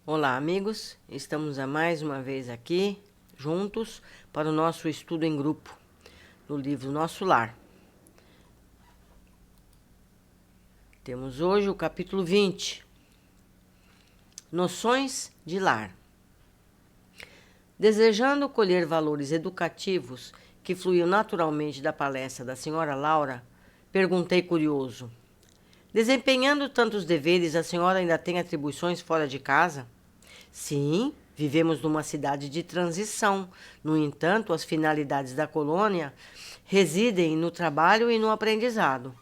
Olá, amigos. Estamos mais uma vez aqui, juntos, para o nosso estudo em grupo do livro Nosso Lar. Temos hoje o capítulo 20, Noções de Lar. Desejando colher valores educativos que fluíam naturalmente da palestra da senhora Laura, perguntei curioso: desempenhando tantos deveres, a senhora ainda tem atribuições fora de casa? Sim, vivemos numa cidade de transição. No entanto, as finalidades da colônia residem no trabalho e no aprendizado.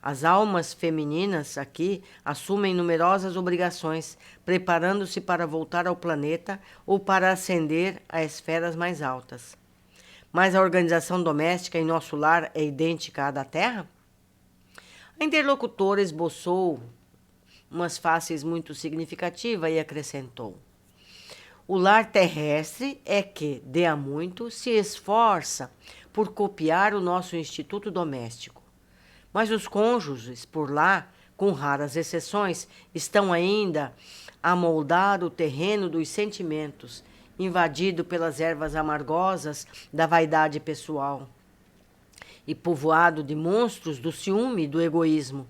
As almas femininas aqui assumem numerosas obrigações, preparando-se para voltar ao planeta ou para ascender a esferas mais altas. Mas a organização doméstica em nosso lar é idêntica à da Terra? A interlocutora esboçou umas faces muito significativas e acrescentou: o lar terrestre é que, de a muito, se esforça por copiar o nosso instituto doméstico. Mas os cônjuges, por lá, com raras exceções, estão ainda a moldar o terreno dos sentimentos, invadido pelas ervas amargosas da vaidade pessoal e povoado de monstros do ciúme e do egoísmo.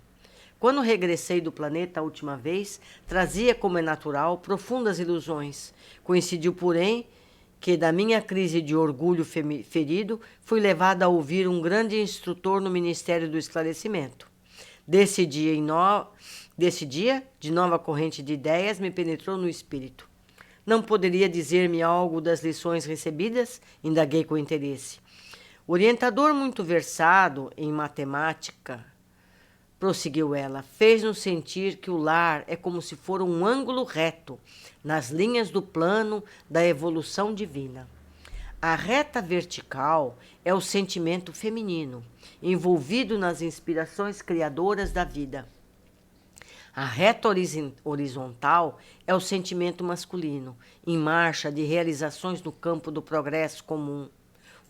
Quando regressei do planeta a última vez, trazia, como é natural, profundas ilusões. Coincidiu, porém, que da minha crise de orgulho ferido, fui levada a ouvir um grande instrutor no Ministério do Esclarecimento. Desse dia, de nova corrente de ideias me penetrou no espírito. Não poderia dizer-me algo das lições recebidas? Indaguei com interesse. O orientador, muito versado em matemática, prosseguiu ela, fez-nos sentir que o lar é como se for um ângulo reto nas linhas do plano da evolução divina. A reta vertical é o sentimento feminino, envolvido nas inspirações criadoras da vida. A reta horizontal é o sentimento masculino, em marcha de realizações no campo do progresso comum.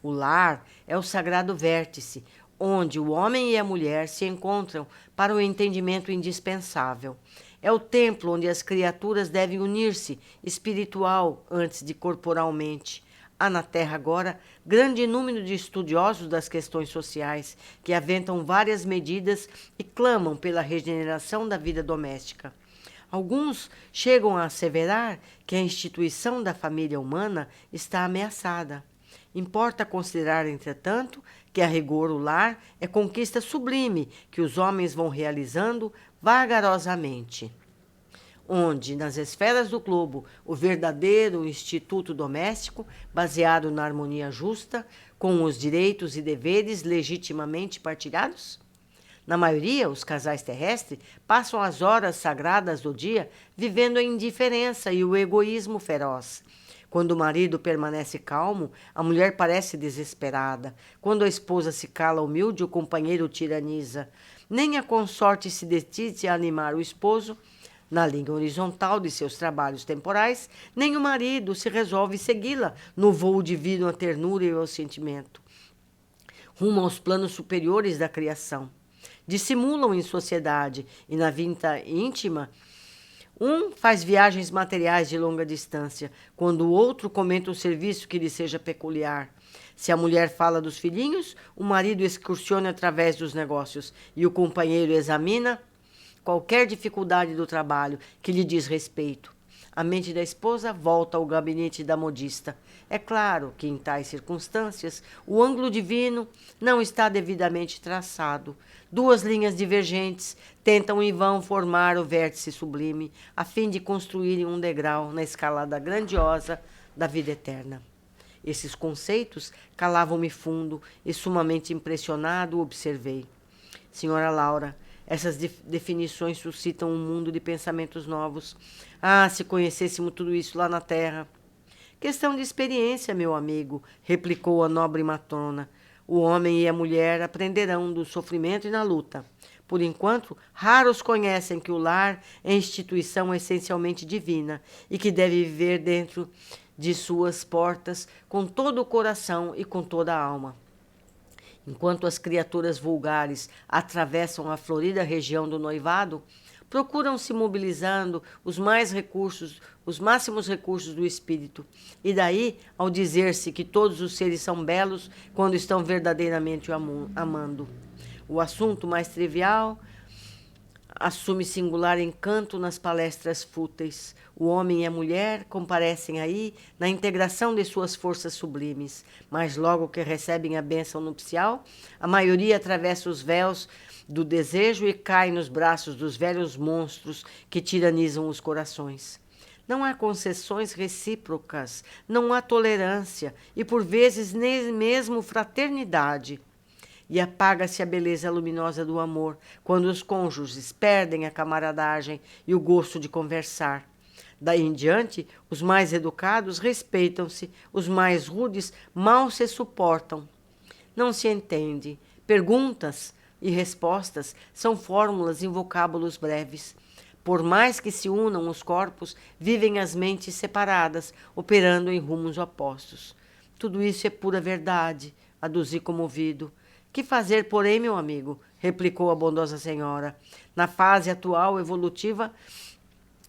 O lar é o sagrado vértice, onde o homem e a mulher se encontram para o entendimento indispensável. É o templo onde as criaturas devem unir-se espiritual antes de corporalmente. Há na Terra agora grande número de estudiosos das questões sociais que aventam várias medidas e clamam pela regeneração da vida doméstica. Alguns chegam a asseverar que a instituição da família humana está ameaçada. Importa considerar, entretanto, que a rigor o lar é conquista sublime que os homens vão realizando vagarosamente, onde, nas esferas do globo, o verdadeiro instituto doméstico, baseado na harmonia justa, com os direitos e deveres legitimamente partilhados? Na maioria, os casais terrestres passam as horas sagradas do dia vivendo a indiferença e o egoísmo feroz. Quando o marido permanece calmo, a mulher parece desesperada. Quando a esposa se cala humilde, o companheiro tiraniza. Nem a consorte se decide a animar o esposo na linha horizontal de seus trabalhos temporais, nem o marido se resolve segui-la no voo divino à ternura e ao sentimento, rumo aos planos superiores da criação. Dissimulam em sociedade e na vida íntima. Um faz viagens materiais de longa distância, quando o outro comenta um serviço que lhe seja peculiar. Se a mulher fala dos filhinhos, o marido excursiona através dos negócios e o companheiro examina qualquer dificuldade do trabalho que lhe diz respeito. A mente da esposa volta ao gabinete da modista. É claro que, em tais circunstâncias, o ângulo divino não está devidamente traçado. Duas linhas divergentes tentam em vão formar o vértice sublime, a fim de construírem um degrau na escalada grandiosa da vida eterna. Esses conceitos calavam-me fundo e, sumamente impressionado, observei. Senhora Laura, essas definições suscitam um mundo de pensamentos novos. Ah, se conhecêssemos tudo isso lá na Terra! Questão de experiência, meu amigo, replicou a nobre matrona. O homem e a mulher aprenderão do sofrimento e na luta. Por enquanto, raros conhecem que o lar é instituição essencialmente divina e que deve viver dentro de suas portas com todo o coração e com toda a alma. Enquanto as criaturas vulgares atravessam a florida região do noivado, procuram se mobilizando os máximos recursos do espírito. E daí, ao dizer-se que todos os seres são belos quando estão verdadeiramente o amando. O assunto mais trivial assume singular encanto nas palestras fúteis. O homem e a mulher comparecem aí na integração de suas forças sublimes, mas logo que recebem a bênção nupcial, a maioria atravessa os véus do desejo e cai nos braços dos velhos monstros que tiranizam os corações. Não há concessões recíprocas, não há tolerância e, por vezes, nem mesmo fraternidade. E apaga-se a beleza luminosa do amor quando os cônjuges perdem a camaradagem e o gosto de conversar. Daí em diante, os mais educados respeitam-se, os mais rudes mal se suportam. Não se entende. Perguntas e respostas são fórmulas em vocábulos breves. Por mais que se unam os corpos, vivem as mentes separadas, operando em rumos opostos. Tudo isso é pura verdade, aduzi comovido. Que fazer, porém, meu amigo? Replicou a bondosa senhora. Na fase atual evolutiva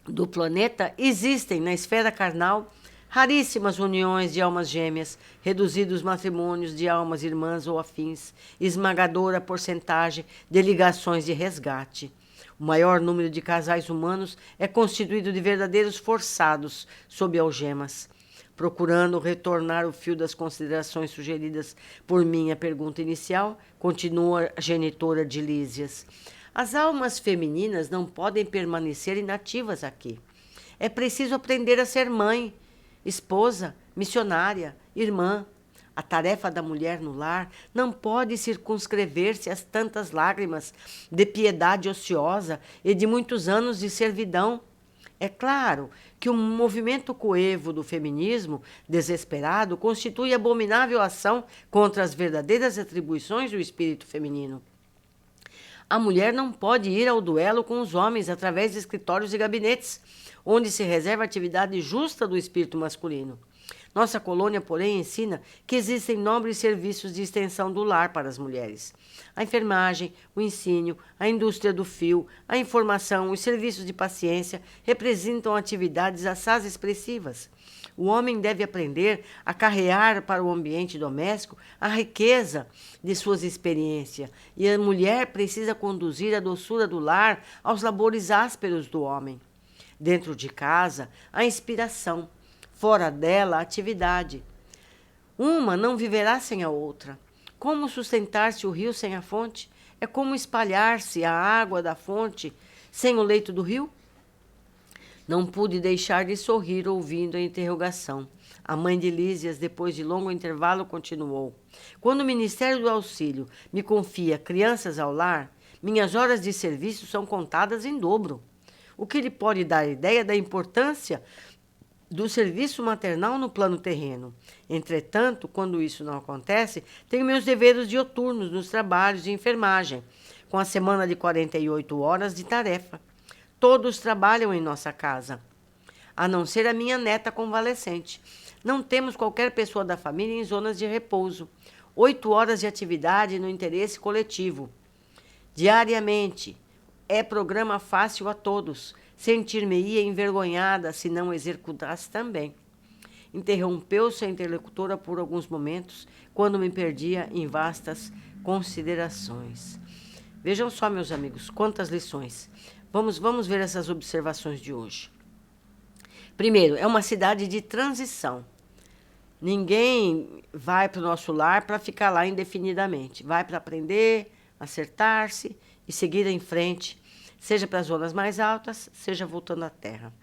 do planeta, existem na esfera carnal raríssimas uniões de almas gêmeas, reduzidos matrimônios de almas irmãs ou afins, esmagadora porcentagem de ligações de resgate. O maior número de casais humanos é constituído de verdadeiros forçados sob algemas. Procurando retornar o fio das considerações sugeridas por minha pergunta inicial, continua a genitora de Lísias. As almas femininas não podem permanecer inativas aqui. É preciso aprender a ser mãe, esposa, missionária, irmã. A tarefa da mulher no lar não pode circunscrever-se às tantas lágrimas de piedade ociosa e de muitos anos de servidão. É claro que o movimento coevo do feminismo desesperado constitui abominável ação contra as verdadeiras atribuições do espírito feminino. A mulher não pode ir ao duelo com os homens através de escritórios e gabinetes, onde se reserva a atividade justa do espírito masculino. Nossa colônia, porém, ensina que existem nobres serviços de extensão do lar para as mulheres. A enfermagem, o ensino, a indústria do fio, a informação, os serviços de paciência representam atividades assaz expressivas. O homem deve aprender a carrear para o ambiente doméstico a riqueza de suas experiências, e a mulher precisa conduzir a doçura do lar aos labores ásperos do homem. Dentro de casa, a inspiração. Fora dela, a atividade. Uma não viverá sem a outra. Como sustentar-se o rio sem a fonte? É como espalhar-se a água da fonte sem o leito do rio? Não pude deixar de sorrir ouvindo a interrogação. A mãe de Lísias, depois de longo intervalo, continuou. Quando o Ministério do Auxílio me confia crianças ao lar, minhas horas de serviço são contadas em dobro. O que lhe pode dar ideia da importância do serviço maternal no plano terreno. Entretanto, quando isso não acontece, tenho meus deveres dioturnos nos trabalhos de enfermagem, com a semana de 48 horas de tarefa. Todos trabalham em nossa casa, a não ser a minha neta convalescente. Não temos qualquer pessoa da família em zonas de repouso. 8 horas de atividade no interesse coletivo. Diariamente. É programa fácil a todos. Sentir-me-ia envergonhada se não executasse também. Interrompeu-se a interlocutora por alguns momentos, quando me perdia em vastas considerações. Vejam só, meus amigos, quantas lições. Vamos ver essas observações de hoje. Primeiro, é uma cidade de transição. Ninguém vai para o nosso lar para ficar lá indefinidamente. Vai para aprender, acertar-se e seguir em frente, seja para as zonas mais altas, seja voltando à terra.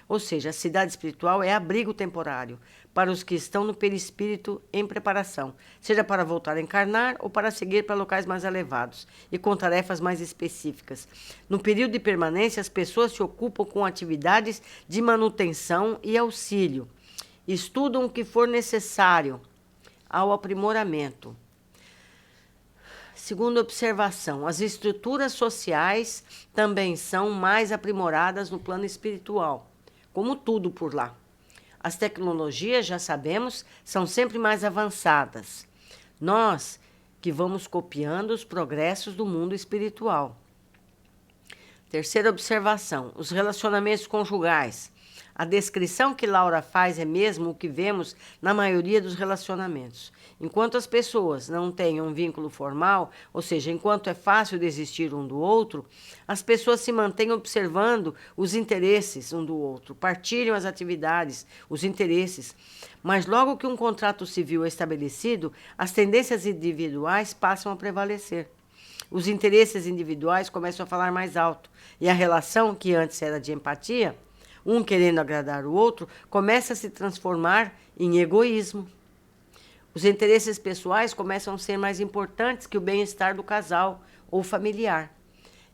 Ou seja, a cidade espiritual é abrigo temporário para os que estão no perispírito em preparação, seja para voltar a encarnar ou para seguir para locais mais elevados e com tarefas mais específicas. No período de permanência, as pessoas se ocupam com atividades de manutenção e auxílio. Estudam o que for necessário ao aprimoramento. Segunda observação, as estruturas sociais também são mais aprimoradas no plano espiritual, como tudo por lá. As tecnologias, já sabemos, são sempre mais avançadas. Nós que vamos copiando os progressos do mundo espiritual. Terceira observação, os relacionamentos conjugais. A descrição que Laura faz é mesmo o que vemos na maioria dos relacionamentos. Enquanto as pessoas não têm um vínculo formal, ou seja, enquanto é fácil desistir um do outro, as pessoas se mantêm observando os interesses um do outro, partilham as atividades, os interesses. Mas logo que um contrato civil é estabelecido, as tendências individuais passam a prevalecer. Os interesses individuais começam a falar mais alto. E a relação, que antes era de empatia, um querendo agradar o outro, começa a se transformar em egoísmo. Os interesses pessoais começam a ser mais importantes que o bem-estar do casal ou familiar.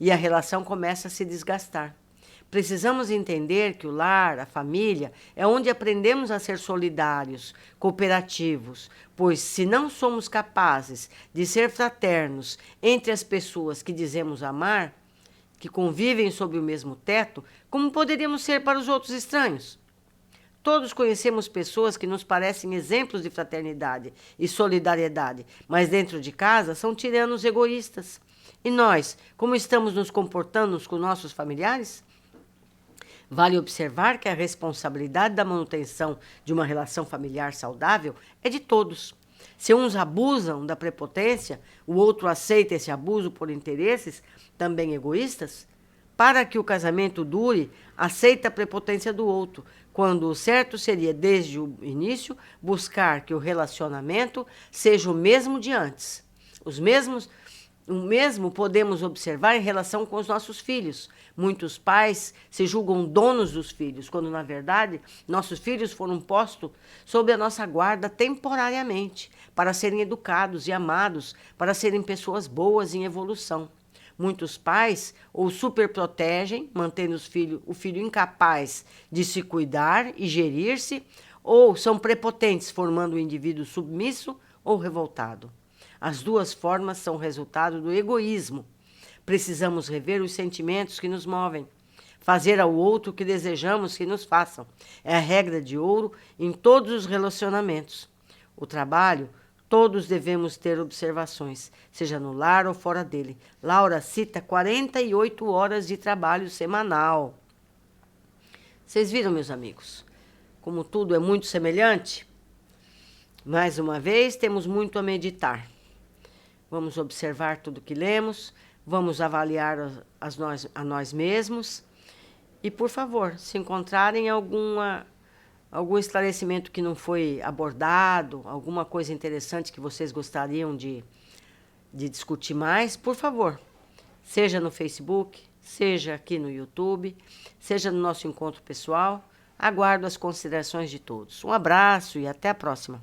E a relação começa a se desgastar. Precisamos entender que o lar, a família, é onde aprendemos a ser solidários, cooperativos, pois se não somos capazes de ser fraternos entre as pessoas que dizemos amar, que convivem sob o mesmo teto, como poderíamos ser para os outros estranhos? Todos conhecemos pessoas que nos parecem exemplos de fraternidade e solidariedade, mas dentro de casa são tiranos egoístas. E nós, como estamos nos comportando com nossos familiares? Vale observar que a responsabilidade da manutenção de uma relação familiar saudável é de todos. Se uns abusam da prepotência, o outro aceita esse abuso por interesses também egoístas, para que o casamento dure, aceita a prepotência do outro, quando o certo seria, desde o início, buscar que o relacionamento seja o mesmo de antes. O mesmo podemos observar em relação com os nossos filhos. Muitos pais se julgam donos dos filhos, quando, na verdade, nossos filhos foram postos sob a nossa guarda temporariamente, para serem educados e amados, para serem pessoas boas em evolução. Muitos pais ou superprotegem, mantendo o filho incapaz de se cuidar e gerir-se, ou são prepotentes, formando o indivíduo submisso ou revoltado. As duas formas são resultado do egoísmo. Precisamos rever os sentimentos que nos movem, fazer ao outro o que desejamos que nos façam. É a regra de ouro em todos os relacionamentos. O trabalho, todos devemos ter observações, seja no lar ou fora dele. Laura cita 48 horas de trabalho semanal. Vocês viram, meus amigos, como tudo é muito semelhante? Mais uma vez, temos muito a meditar. Vamos observar tudo que lemos, vamos avaliar a nós mesmos. E, por favor, se encontrarem algum esclarecimento que não foi abordado, alguma coisa interessante que vocês gostariam de discutir mais, por favor, seja no Facebook, seja aqui no YouTube, seja no nosso encontro pessoal. Aguardo as considerações de todos. Um abraço e até a próxima.